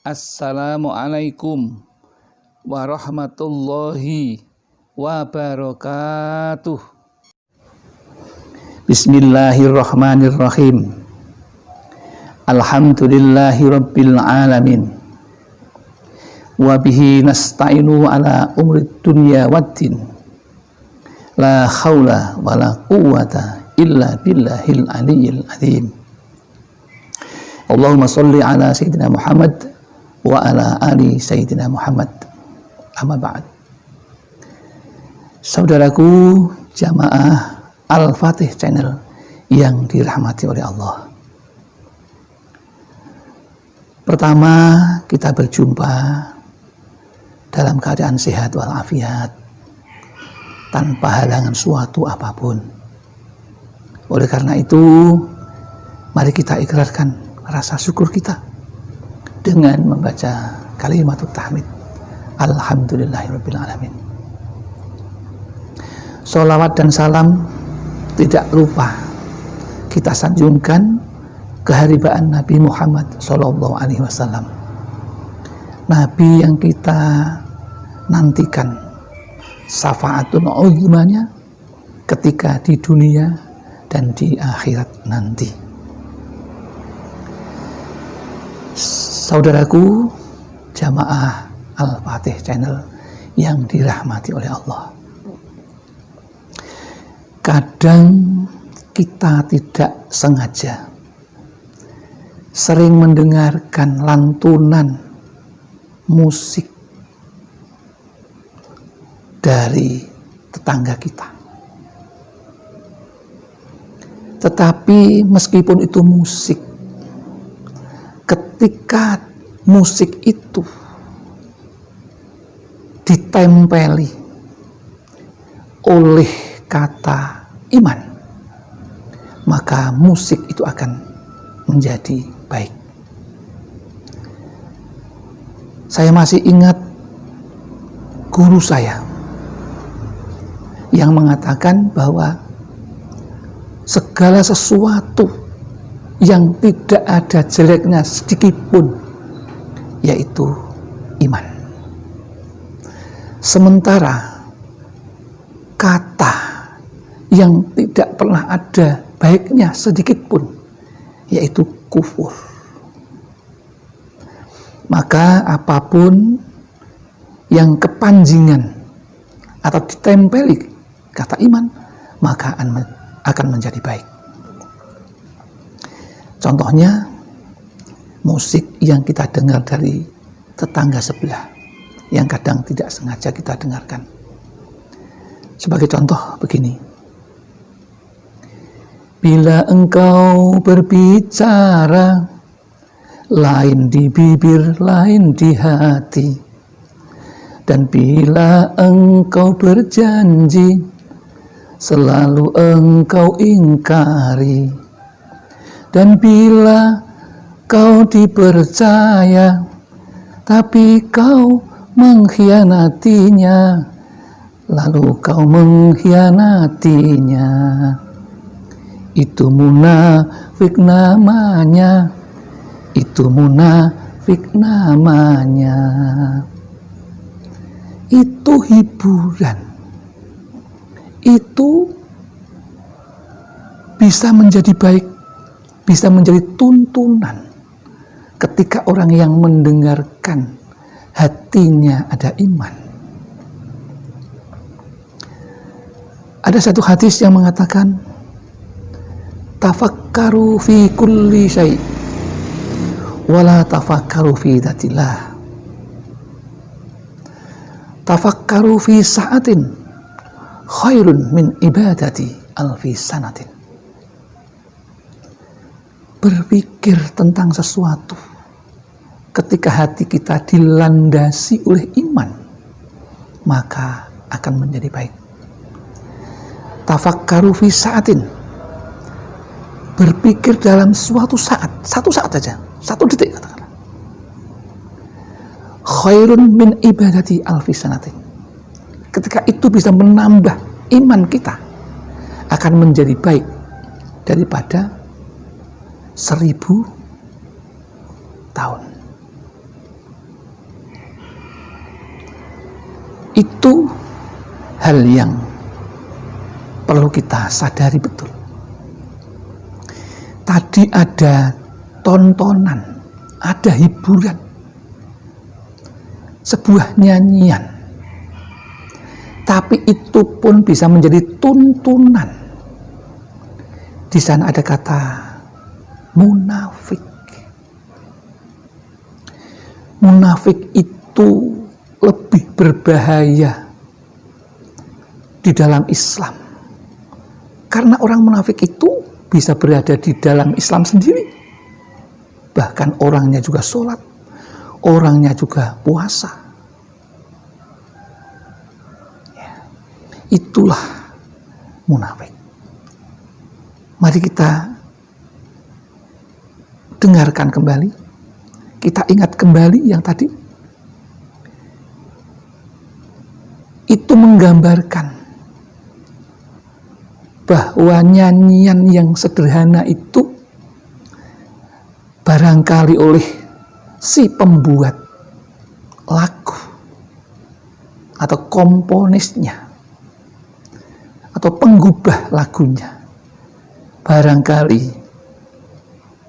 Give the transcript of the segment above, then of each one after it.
Assalamualaikum warahmatullahi wabarakatuh. Bismillahirrahmanirrahim. Alhamdulillahi rabbil alamin. Wabihi nasta'inu ala umrid dunya waddin. La khawla wa la quwwata illa billahil aliyyil azim. Allahumma salli ala sayyidina Muhammad wa ala ali sayyidina Muhammad. Amma ba'd. Saudaraku jamaah Al-Fatih Channel yang dirahmati oleh Allah. Pertama, kita berjumpa dalam keadaan sehat walafiat, tanpa halangan suatu apapun. Oleh karena itu, mari kita ikrarkan rasa syukur kita dengan membaca kalimatut tahmid. Alhamdulillahirabbil alamin. Sholawat dan salam tidak lupa kita sanjungkan keharibaan Nabi Muhammad SAW, Nabi yang kita nantikan syafaatun uzmanya ketika di dunia dan di akhirat nanti. Saudaraku jamaah Al-Fatih Channel yang dirahmati oleh Allah, kadang kita tidak sengaja sering mendengarkan lantunan musik dari tetangga kita. Tetapi meskipun itu musik, ketika musik itu ditempeli oleh kata iman, maka musik itu akan menjadi baik. Saya masih ingat guru saya yang mengatakan bahwa segala sesuatu yang tidak ada jeleknya sedikit pun, yaitu iman. Sementara kata yang tidak pernah ada baiknya sedikit pun, yaitu kufur. Maka apapun yang kepanjingan atau ditempeli kata iman, maka akan menjadi baik. Contohnya musik yang kita dengar dari tetangga sebelah, yang kadang tidak sengaja kita dengarkan. Sebagai contoh begini: bila engkau berbicara, lain di bibir, lain di hati. Dan bila engkau berjanji, selalu engkau ingkari. Dan bila kau dipercaya, tapi kau mengkhianatinya, lalu kau mengkhianatinya. Itu munafik namanya. Itu munafik namanya. Itu hiburan. Itu bisa menjadi baik, bisa menjadi tuntunan ketika orang yang mendengarkan hatinya ada iman. Ada satu hadis yang mengatakan, tafakkaru fi kulli syai' wala tafakkaru fi dzatillah. Tafakkaru fi sa'atin khairun min ibadati alfi sanatin. Berpikir tentang sesuatu ketika hati kita dilandasi oleh iman, maka akan menjadi baik. Tafakkaru fi sa'atin, berpikir dalam suatu saat, satu saat saja, satu detik katakanlah. Khairun min ibadati alfi sanatin. Ketika itu bisa menambah iman kita, akan menjadi baik daripada 1000 tahun. Itu hal yang perlu kita sadari betul. Tadi ada tontonan, ada hiburan, sebuah nyanyian, tapi itu pun bisa menjadi tuntunan. Di sana ada kata munafik. Munafik itu lebih berbahaya di dalam Islam, karena orang munafik itu bisa berada di dalam Islam sendiri, bahkan orangnya juga sholat, orangnya juga puasa. Ya, itulah munafik. Mari kita dengarkan kembali, kita ingat kembali yang tadi. Itu menggambarkan bahwa nyanyian yang sederhana itu barangkali oleh si pembuat lagu atau komponisnya atau penggubah lagunya, barangkali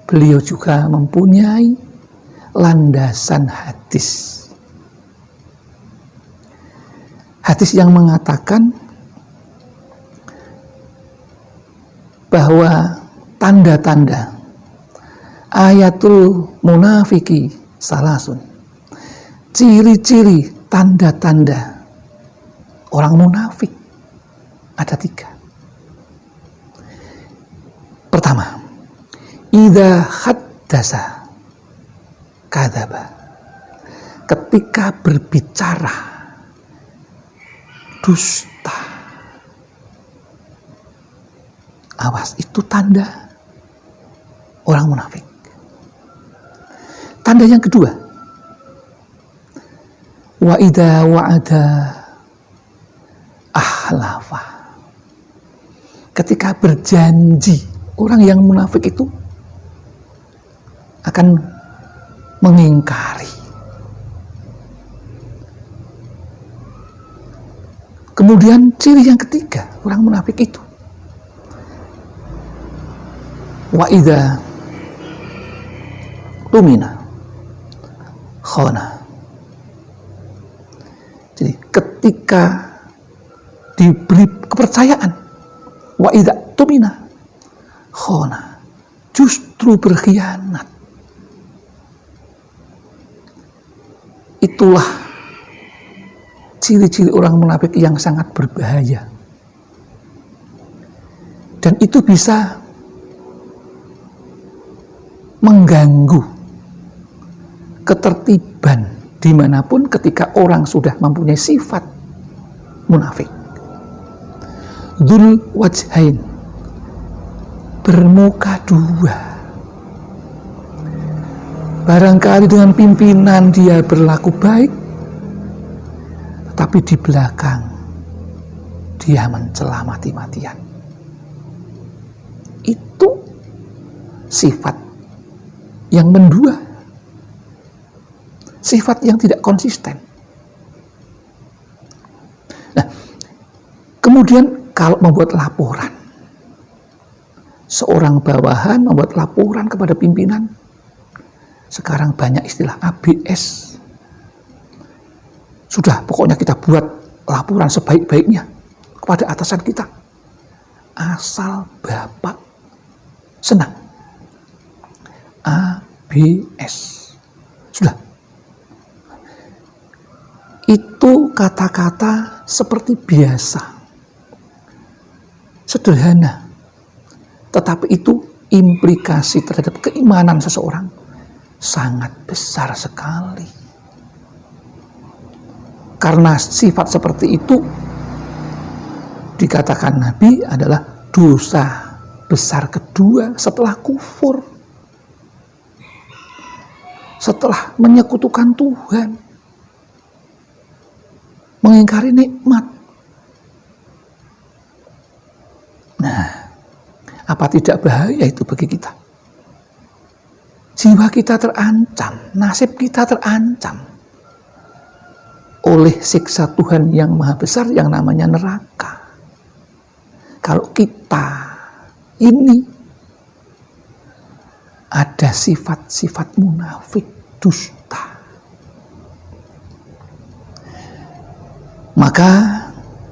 beliau juga mempunyai landasan hadis. Hadis yang mengatakan bahwa tanda-tanda ayatul munafiki salasun, ciri-ciri tanda-tanda orang munafik ada 3. Pertama, idza haddasa kadzaba. Ketika berbicara dusta. Awas, itu tanda orang munafik. Tanda yang kedua, wa idza wa'ada ahlafa. Ketika berjanji, orang yang munafik itu akan mengingkari. Kemudian ciri yang ketiga orang munafik itu, wa idza tumina khana. Jadi ketika diberi kepercayaan, wa idza tumina khana, justru berkhianat. Itulah ciri-ciri orang munafik yang sangat berbahaya. Dan itu bisa mengganggu ketertiban dimanapun ketika orang sudah mempunyai sifat munafik. Dzul wajhain, bermuka 2. Barangkali dengan pimpinan dia berlaku baik, tapi di belakang dia mencela mati-matian. Itu sifat yang mendua, sifat yang tidak konsisten. Nah, kemudian kalau membuat laporan, seorang bawahan membuat laporan kepada pimpinan, sekarang banyak istilah ABS. Sudah, pokoknya kita buat laporan sebaik-baiknya kepada atasan kita, asal Bapak senang. ABS. Sudah. Itu kata-kata seperti biasa, sederhana, tetapi itu implikasi terhadap keimanan seseorang sangat besar sekali. Karena sifat seperti itu dikatakan Nabi adalah dosa besar kedua setelah kufur, setelah menyekutukan Tuhan, mengingkari nikmat. Nah, apa tidak bahaya itu bagi kita? Jiwa kita terancam, nasib kita terancam. oleh siksa Tuhan yang maha besar yang namanya neraka. Kalau kita ini ada sifat-sifat munafik, dusta, maka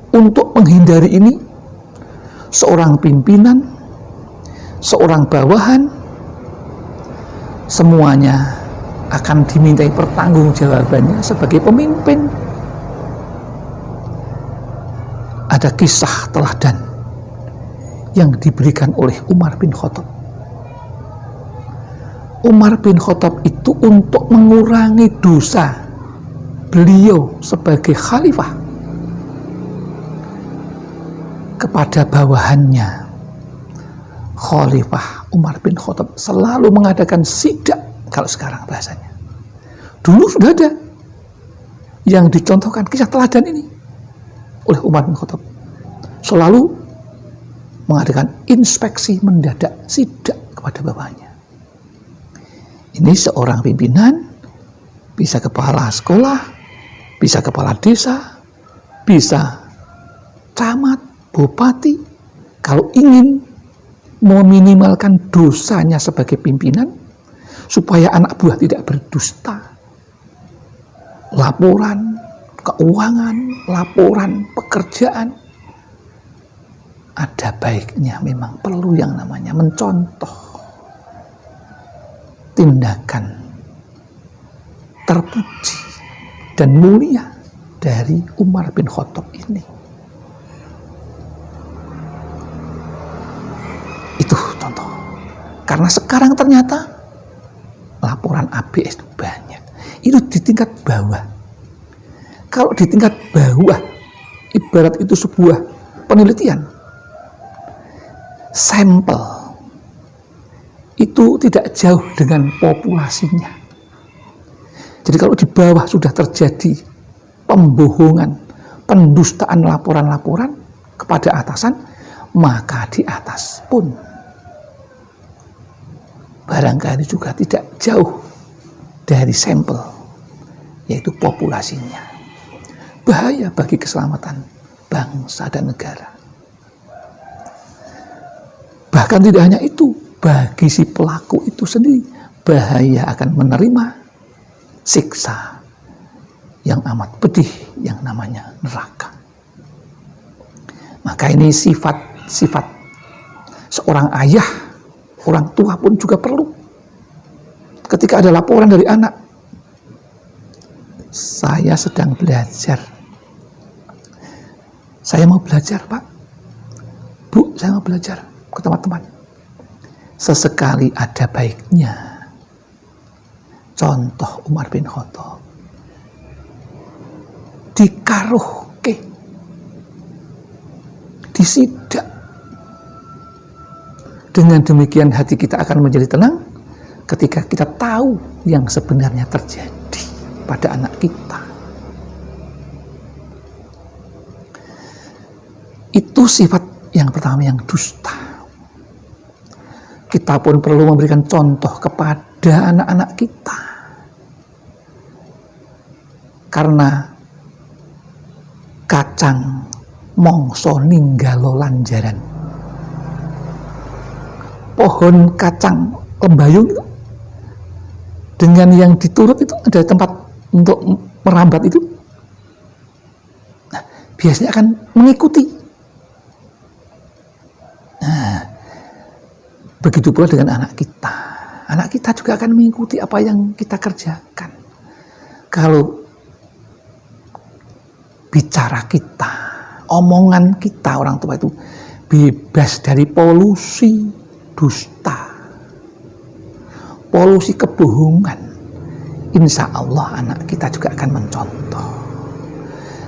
untuk menghindari ini, seorang pimpinan, seorang bawahan, semuanya akan dimintai pertanggungjawabannya sebagai pemimpin. Ada kisah teladan yang diberikan oleh Umar bin Khattab. Umar bin Khattab itu untuk mengurangi dosa beliau sebagai khalifah kepada bawahannya, Khalifah Umar bin Khattab selalu mengadakan sidak, kalau sekarang bahasanya. Dulu sudah ada yang dicontohkan kisah teladan ini oleh Umar bin Khattab. Selalu mengadakan inspeksi mendadak, sidak kepada bawahannya. Ini seorang pimpinan, bisa kepala sekolah, bisa kepala desa, bisa camat, bupati. Kalau ingin meminimalkan dosanya sebagai pimpinan, supaya anak buah tidak berdusta, laporan keuangan, laporan pekerjaan, ada baiknya memang perlu yang namanya mencontoh tindakan terpuji dan mulia dari Umar bin Khattab ini. Itu contoh. Karena sekarang ternyata laporan ABS itu banyak. Itu di tingkat bawah. Kalau di tingkat bawah, ibarat itu sebuah penelitian, sampel itu tidak jauh dengan populasinya. Jadi kalau di bawah sudah terjadi pembohongan, pendustaan laporan-laporan kepada atasan, maka di atas pun barangkali juga tidak jauh dari sampel, yaitu populasinya. Bahaya bagi keselamatan bangsa dan negara. Bahkan tidak hanya itu, bagi si pelaku itu sendiri bahaya akan menerima siksa yang amat pedih yang namanya neraka. Maka ini sifat-sifat seorang ayah, orang tua pun juga perlu. Ketika ada laporan dari anak, saya sedang belajar, saya mau belajar Pak, Bu, saya mau belajar ke teman-teman. Sesekali ada baiknya contoh Umar bin Khattab dikaruhke, disidak. Dengan demikian hati kita akan menjadi tenang ketika kita tahu yang sebenarnya terjadi pada anak kita. Itu sifat yang pertama, yang dusta. Kita pun perlu memberikan contoh kepada anak-anak kita. Karena kacang mongso ninggalo lanjaran. Pohon kacang lembayung itu, dengan yang diturut itu ada tempat untuk merambat itu. Nah, biasanya akan mengikuti. Nah, begitu pula dengan anak kita. Anak kita juga akan mengikuti apa yang kita kerjakan. Kalau bicara kita, omongan kita orang tua itu bebas dari polusi dusta, polusi kebohongan, insya Allah anak kita juga akan mencontoh.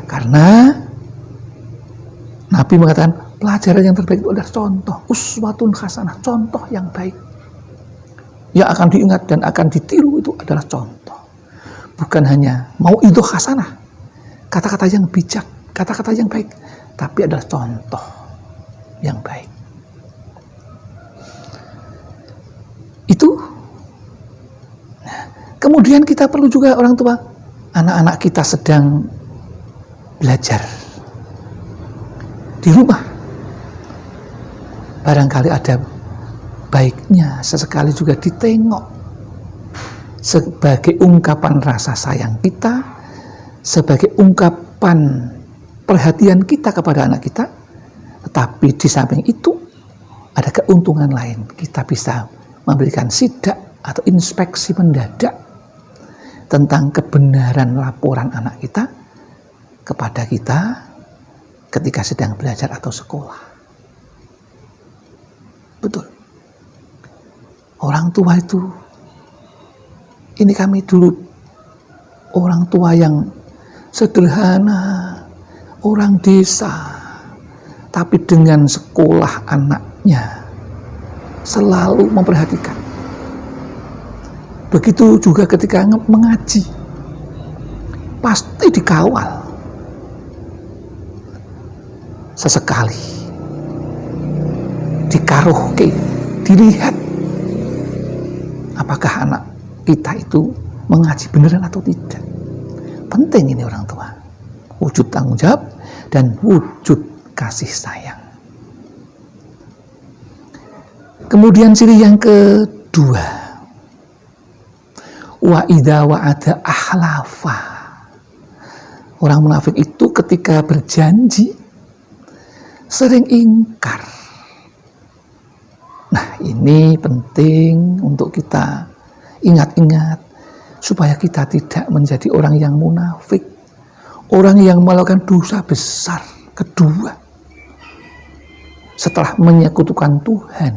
Karena Nabi mengatakan pelajaran yang terbaik itu adalah contoh, uswatun hasanah, contoh yang baik yang akan diingat dan akan ditiru. Itu adalah contoh, bukan hanya mau itu hasanah, kata-kata yang bijak, kata-kata yang baik, tapi adalah contoh yang baik. Itu. Nah, kemudian kita perlu juga orang tua, anak-anak kita sedang belajar di rumah. Barangkali ada baiknya sesekali juga ditengok sebagai ungkapan rasa sayang kita, sebagai ungkapan perhatian kita kepada anak kita. Tetapi di samping itu ada keuntungan lain, kita bisa memberikan sidak atau inspeksi mendadak tentang kebenaran laporan anak kita kepada kita ketika sedang belajar atau sekolah. Betul. Orang tua itu, ini kami dulu orang tua yang sederhana, orang desa, tapi dengan sekolah anaknya selalu memperhatikan. Begitu juga ketika mengaji, pasti dikawal. Sesekali dikarohke, dilihat apakah anak kita itu mengaji beneran atau tidak. Penting ini orang tua, wujud tanggung jawab dan wujud kasih sayang. Kemudian ciri yang kedua, wa idza wa'ada ahlafa. Orang munafik itu ketika berjanji sering ingkar. Nah, ini penting untuk kita ingat-ingat supaya kita tidak menjadi orang yang munafik, orang yang melakukan dosa besar kedua setelah menyekutukan Tuhan.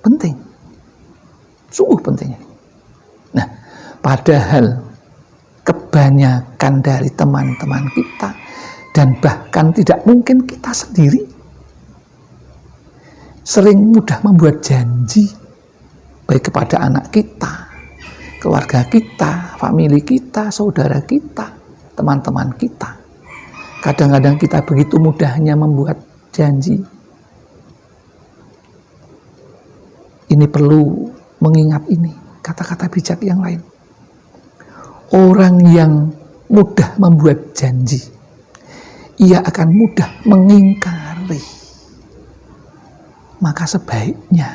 Penting, sungguh penting. Nah, padahal kebanyakan dari teman-teman kita dan bahkan tidak mungkin kita sendiri sering mudah membuat janji baik kepada anak kita, keluarga kita, famili kita, saudara kita, teman-teman kita. Kadang-kadang kita begitu mudahnya membuat janji. Ini perlu mengingat ini, kata-kata bijak yang lain. Orang yang mudah membuat janji, ia akan mudah mengingkari. Maka sebaiknya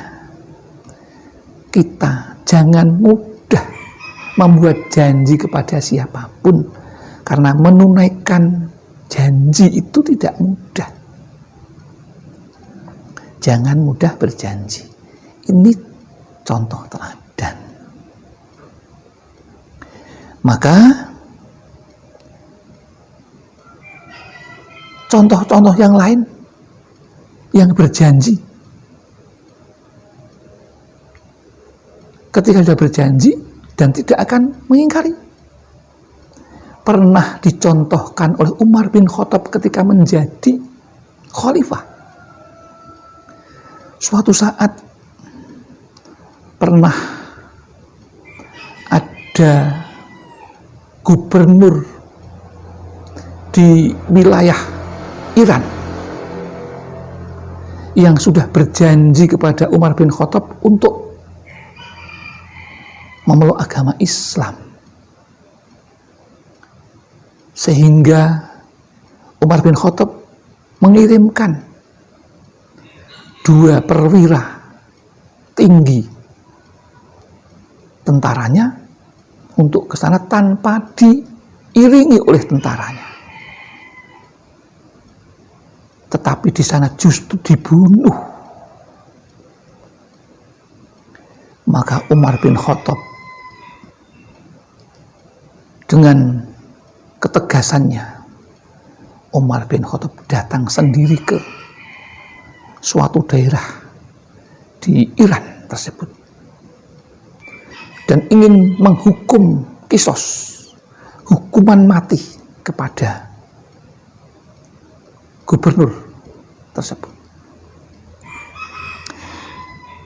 kita jangan mudah membuat janji kepada siapapun, karena menunaikan janji itu tidak mudah. Jangan mudah berjanji. Ini contoh teladan. Maka contoh-contoh yang lain yang berjanji, ketika sudah berjanji dan tidak akan mengingkari. Pernah dicontohkan oleh Umar bin Khattab ketika menjadi khalifah. Suatu saat pernah ada gubernur di wilayah Iran yang sudah berjanji kepada Umar bin Khattab untuk memeluk agama Islam, sehingga Umar bin Khattab mengirimkan 2 perwira tinggi tentaranya untuk ke sana tanpa diiringi oleh tentaranya. Tetapi di sana justru dibunuh. Maka Umar bin Khattab dengan ketegasannya, Umar bin Khattab datang sendiri ke suatu daerah di Iran tersebut dan ingin menghukum kisos, hukuman mati kepada gubernur tersebut.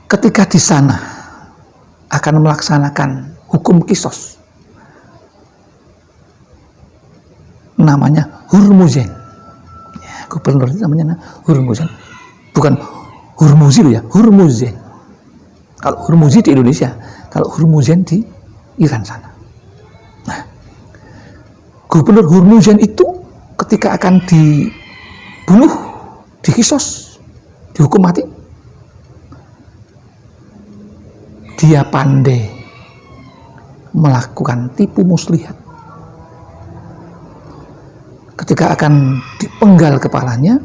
Ketika di sana akan melaksanakan hukum kisos, namanya Hurmuzen. Ya, gubernur itu namanya Hurmuzen. Bukan Hurmuzi ya, Hurmuzen. Kalau Hurmuzi di Indonesia, kalau Hurmuzen di Iran sana. Nah, Gubernur Hurmuzan itu ketika akan dibunuh, dikisos, dihukum mati, dia pandai melakukan tipu muslihat. Ketika akan dipenggal kepalanya,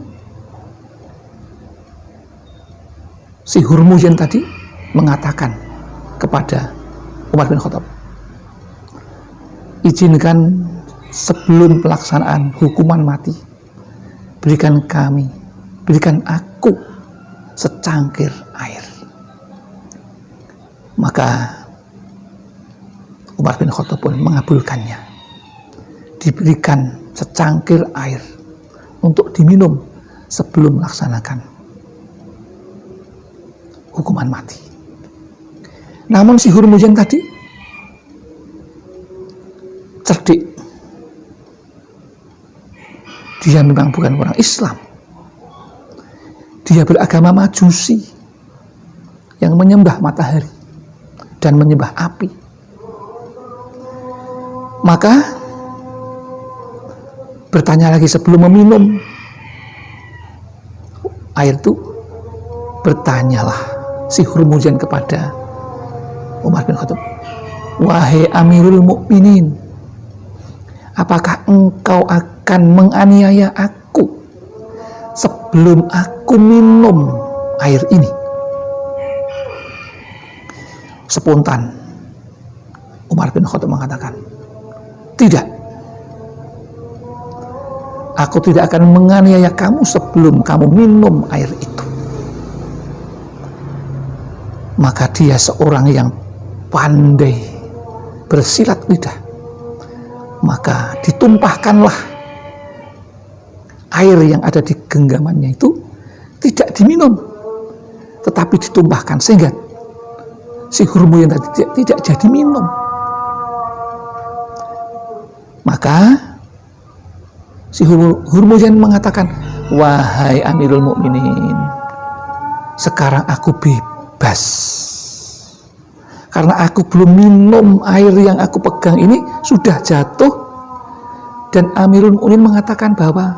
si Hurmuzan tadi mengatakan kepada Umar bin Khattab, izinkan sebelum pelaksanaan hukuman mati, berikan aku secangkir air. Maka Umar bin Khattab pun mengabulkannya. Diberikan secangkir air untuk diminum sebelum melaksanakan hukuman mati. Namun si Hurmuzan tadi cerdik. Dia memang bukan orang Islam. Dia beragama Majusi yang menyembah matahari dan menyembah api. Maka bertanya lagi sebelum meminum air itu, bertanyalah si Hurmuzan kepada Umar bin Khattab, wahai Amirul Mukminin, apakah engkau akan menganiaya aku sebelum aku minum air ini? Spontan Umar bin Khattab mengatakan, tidak, aku tidak akan menganiaya kamu sebelum kamu minum air itu. Maka dia seorang yang pandai bersilat lidah. Maka ditumpahkanlah air yang ada di genggamannya itu tidak diminum, tetapi ditumpahkan sehingga si Hurmuzan tadi tidak jadi minum. Maka si Hurmuzan mengatakan, wahai Amirul Mukminin, sekarang aku bebas karena aku belum minum air yang aku pegang ini, sudah jatuh, dan Amirul Mukminin mengatakan bahwa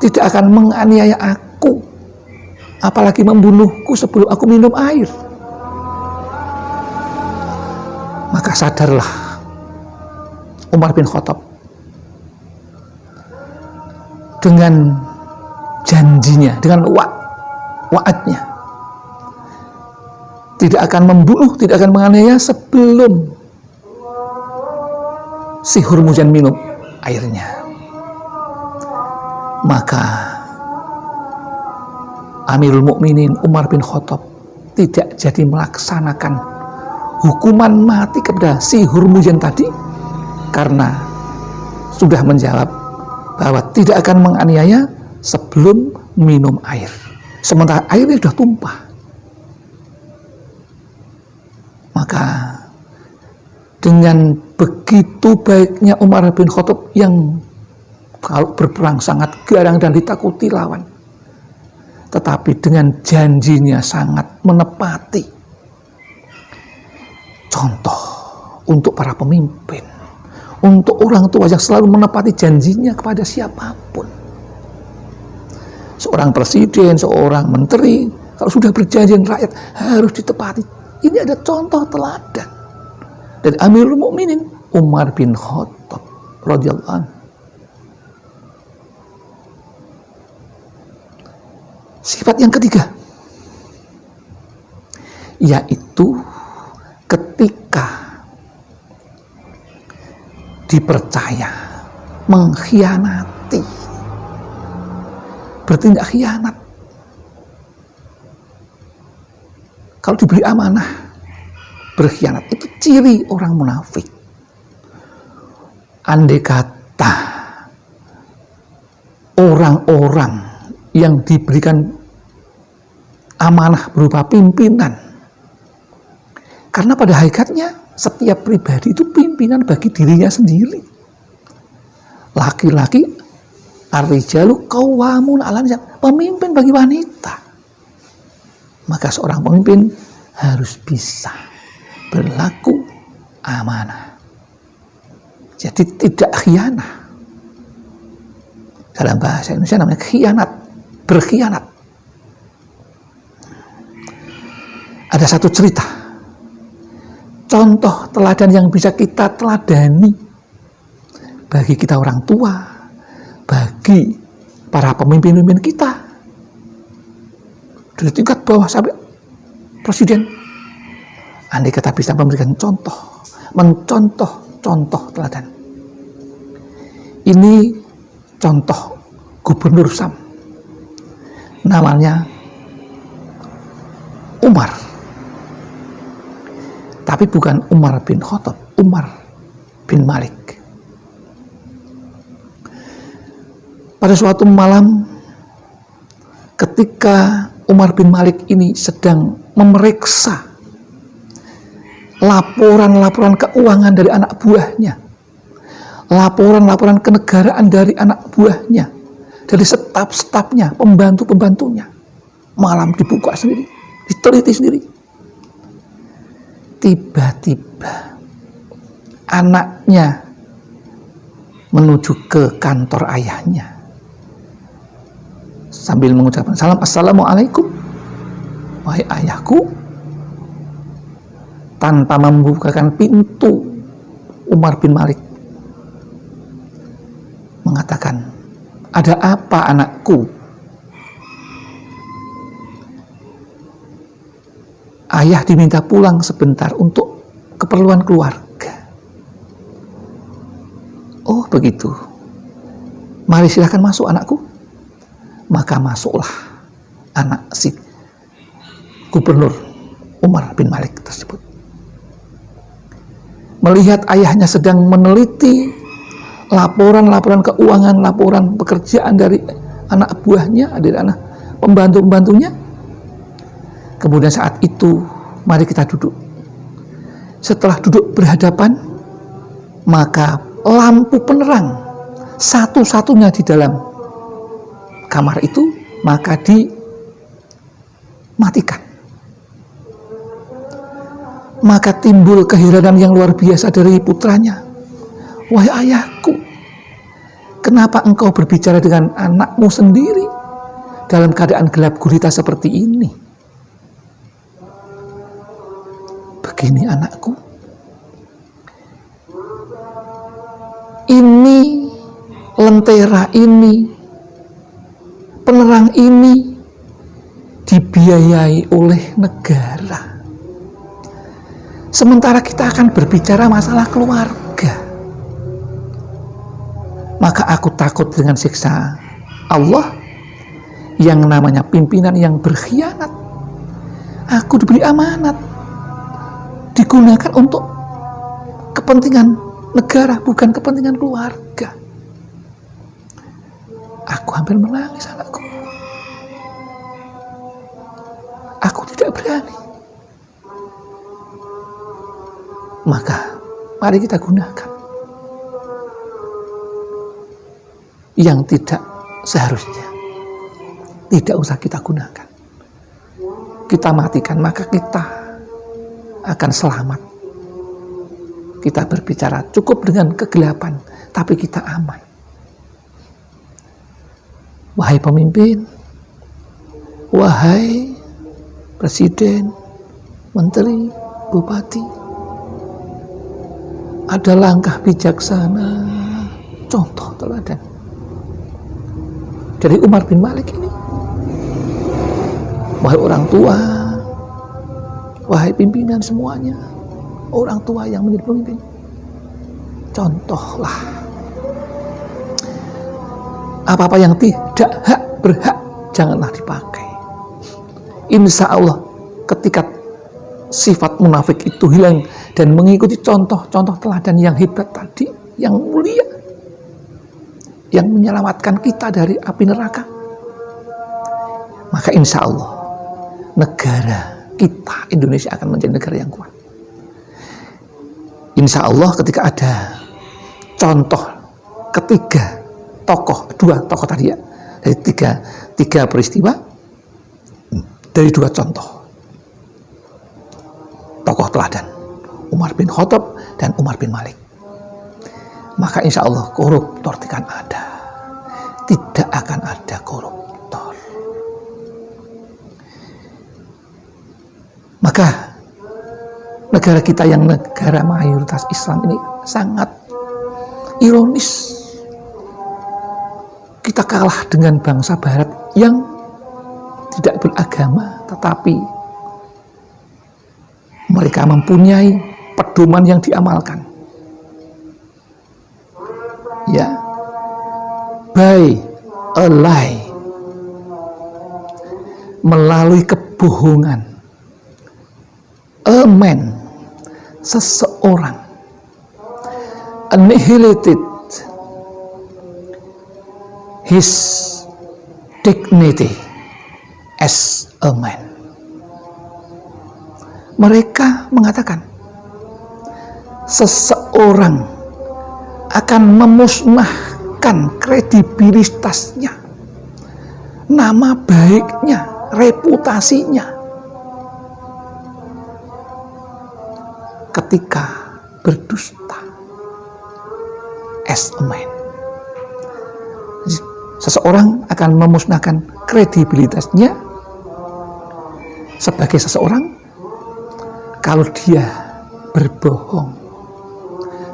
tidak akan menganiaya aku, apalagi membunuhku sebelum aku minum air. Maka sadarlah Umar bin Khattab dengan janjinya, dengan wa'adnya, tidak akan membunuh, tidak akan menganiaya sebelum si Hurmuzan minum airnya. Maka Amirul Mukminin Umar bin Khattab tidak jadi melaksanakan hukuman mati kepada si Hurmuzan tadi karena sudah menjawab bahwa tidak akan menganiaya sebelum minum air. Sementara airnya sudah tumpah. Maka dengan begitu baiknya Umar bin Khattab yang kalau berperang sangat garang dan ditakuti lawan, tetapi dengan janjinya sangat menepati. Contoh untuk para pemimpin, untuk orang tua yang selalu menepati janjinya kepada siapapun. Seorang presiden, seorang menteri, kalau sudah berjanji dengan rakyat harus ditepati. Ini ada contoh teladan dari Amirul Mukminin Umar bin Khattab radhiyallahu anhu. Sifat yang ketiga, yaitu ketika dipercaya mengkhianati, bertindak khianat. Kalau diberi amanah berkhianat, itu ciri orang munafik. Andai kata orang-orang yang diberikan amanah berupa pimpinan, karena pada hakikatnya setiap pribadi itu pimpinan bagi dirinya sendiri. Laki-laki ar-rijalu qawwamun 'alan nisa, pemimpin bagi wanita. Maka seorang pemimpin harus bisa berlaku amanah. Jadi tidak khianat. Dalam bahasa Indonesia namanya khianat, berkhianat. Ada satu cerita, contoh teladan yang bisa kita teladani bagi kita orang tua, bagi para pemimpin-pemimpin kita, dari tingkat bawah sampai presiden. Andai kita bisa memberikan contoh, mencontoh teladan. Ini contoh gubernur Syam, namanya Umar, tapi bukan Umar bin Khattab, Umar bin Malik. Pada suatu malam, ketika Umar bin Malik ini sedang memeriksa laporan-laporan keuangan dari anak buahnya, laporan-laporan kenegaraan dari anak buahnya, dari staf-stafnya, pembantu-pembantunya, malam dibuka sendiri, diteliti sendiri. Tiba-tiba anaknya menuju ke kantor ayahnya sambil mengucapkan salam, assalamualaikum wahai ayahku. Tanpa membukakan pintu, Umar bin Malik mengatakan, ada apa anakku? Ayah diminta pulang sebentar untuk keperluan keluarga. Oh begitu, mari silahkan masuk anakku. Maka masuklah anak si gubernur Umar bin Malik tersebut. Melihat ayahnya sedang meneliti laporan-laporan keuangan, laporan pekerjaan dari anak buahnya, dari anak pembantu-pembantunya. Kemudian saat itu, mari kita duduk. Setelah duduk berhadapan, maka lampu penerang satu-satunya di dalam kamar itu, maka dimatikan. Maka timbul keheranan yang luar biasa dari putranya. Wahai ayahku, kenapa engkau berbicara dengan anakmu sendiri dalam keadaan gelap gulita seperti ini? Begini anakku, ini lentera ini, penerang ini dibiayai oleh negara. Sementara kita akan berbicara masalah keluarga. Maka aku takut dengan siksa Allah yang namanya pimpinan yang berkhianat. Aku diberi amanat, digunakan untuk kepentingan negara, bukan kepentingan keluarga. Aku hampir menangis anakku. Aku tidak berani. Maka mari kita gunakan yang tidak seharusnya, tidak usah kita gunakan. Kita matikan, maka kita akan selamat. Kita berbicara cukup dengan kegelapan, tapi kita aman. Wahai pemimpin, wahai presiden, menteri, bupati, ada langkah bijaksana, contoh teladan dari Umar bin Malik ini. Wahai orang tua, wahai pimpinan semuanya, orang tua yang menjadi pemimpin, contohlah. Apa-apa yang tidak berhak, janganlah dipakai. Insya Allah ketika sifat munafik itu hilang dan mengikuti contoh-contoh teladan yang hebat tadi, yang mulia, yang menyelamatkan kita dari api neraka, maka insya Allah negara kita Indonesia akan menjadi negara yang kuat. Insya Allah ketika ada contoh ketiga tokoh, dua tokoh tadi ya, dari tiga peristiwa, dari dua contoh tokoh teladan, Umar bin Khattab dan Umar bin Malik, maka insya Allah koruptor tidak ada, tidak akan ada koruptor. Maka negara kita yang negara mayoritas Islam ini sangat ironis. Kita kalah dengan bangsa barat yang tidak beragama, tetapi mereka mempunyai pedoman yang diamalkan. Ya, by a lie, melalui kebohongan, a man, seseorang, annihilated his dignity as a man. Mereka mengatakan seseorang akan memusnahkan kredibilitasnya, nama baiknya, reputasinya ketika berdusta as a man. Seseorang akan memusnahkan kredibilitasnya sebagai seseorang kalau dia berbohong,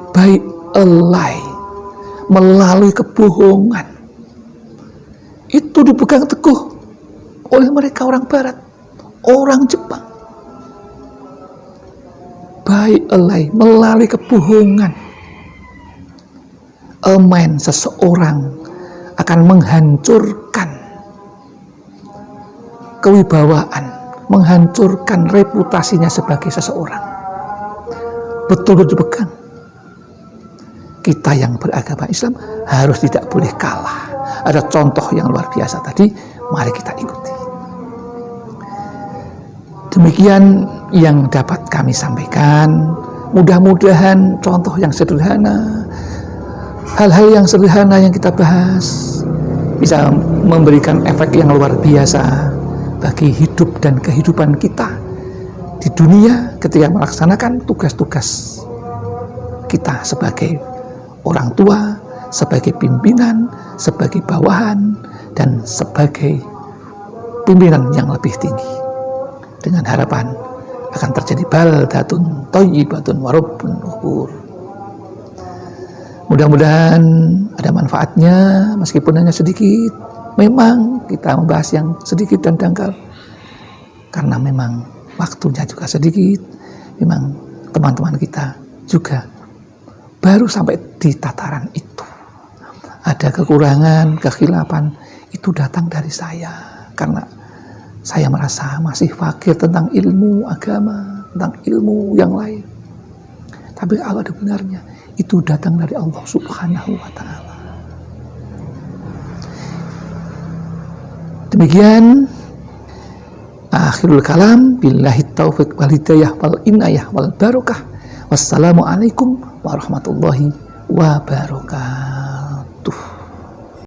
by a lie, melalui kebohongan. Itu dipegang teguh oleh mereka orang barat, orang Jepang. By a lie, melalui kebohongan. A man, seseorang akan menghancurkan kewibawaan, menghancurkan reputasinya sebagai seseorang. Betul-betul dipegang. Kita yang beragama Islam harus tidak boleh kalah. Ada contoh yang luar biasa tadi, mari kita ikuti. Demikian yang dapat kami sampaikan. Mudah-mudahan contoh yang sederhana, hal-hal yang sederhana yang kita bahas bisa memberikan efek yang luar biasa bagi hidup dan kehidupan kita di dunia ketika melaksanakan tugas-tugas kita sebagai orang tua, sebagai pimpinan, sebagai bawahan, dan sebagai pimpinan yang lebih tinggi. Dengan harapan akan terjadi baldatun thayyibatun wa rabbun ghafur. Mudah-mudahan ada manfaatnya meskipun hanya sedikit. Memang kita membahas yang sedikit dan dangkal karena memang waktunya juga sedikit. Memang teman-teman kita juga baru sampai di tataran itu. Ada kekurangan, kekhilafan, itu datang dari saya karena saya merasa masih fakir tentang ilmu agama, tentang ilmu yang lain. Tapi kalau ada benarnya, itu datang dari Allah Subhanahu wa Ta'ala. Demikian akhirul kalam, billahi taufiq wal hidayah wal inayah wal barakah. Wassalamualaikum warahmatullahi wabarakatuh.